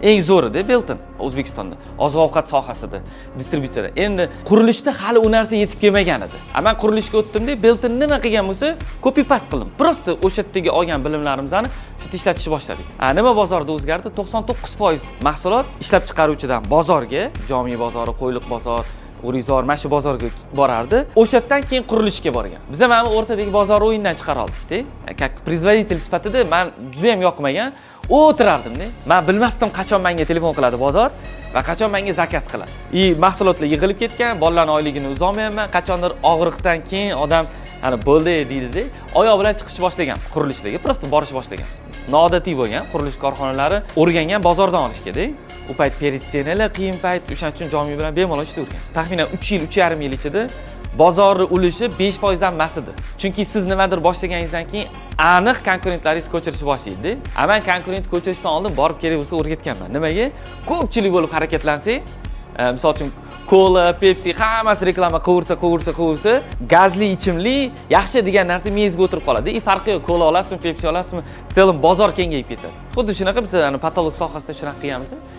eng zo'rida Belton O'zbekistonda. Oziq-ovqat sohasida, distributsiyada. Endi qurilishda hali u narsa yetib kelmagan edi. Men qurilishga o'tdim-da, Belton nima qilgan bo'lsa, copy paste qildim. Prosta o'sha yerdagi olgan bilimlarimizni shu ishlatishni boshladik. Nima bozorda o'zgardi? 99% mahsulot ishlab chiqaruvchidan bozorga, Jomiy bozori, Qo'yliq bozor, O'rizor, mana shu bozorga borardi. O'shadan keyin qurilishga borgan. Biz ham o'rtadagi bozor o'yindan chiqara oldik-da. Как производитель sifatida men juda ham yoqmagan. O'tirardim-da. Men bilmasdim qachon menga telefon qiladi bozor va qachon menga zakaz qiladi. Mahsulotlar yig'ilib ketgan, bolalarning oyligini uzolmayapman. Qachondir og'riqdan keyin odam bo'ldi deydi-da, oyoq bilan chiqishni boshlaganmiz qurilishdagi, prosta borishni boshlaganmiz. Noodatiy bo'lgan qurilish korxonalari o'rgangan bozordan olishga-da. U payt peritsenalar qiyin payt, o'shaning uchun Jomiy bilan bemalol ishlavergan. Taxminan 3 yil, 3,5 yil ichida bozorning ulushi 5% dan emas edi. Chunki siz nimadir boshlaganingizdan keyin aniq konkurentlaringiz ko'chirishni boshlaydi. Men konkurent ko'chirishdan oldin borib kerak bo'lsa o'rgatganman. Nimaga? Ko'pchilik bo'lib harakatlansak, misol uchun Cola, Pepsi hammasi reklama qilursa, gazli ichimlik yaxshi degan narsa miyangizga o'tirib qoladi. Farqi yo'q, Cola olasizmi, Pepsi olasizmi, selim bozor kengayib ketadi. Xuddi shunaqa biz patolog sohasida shunaqa qilamiz.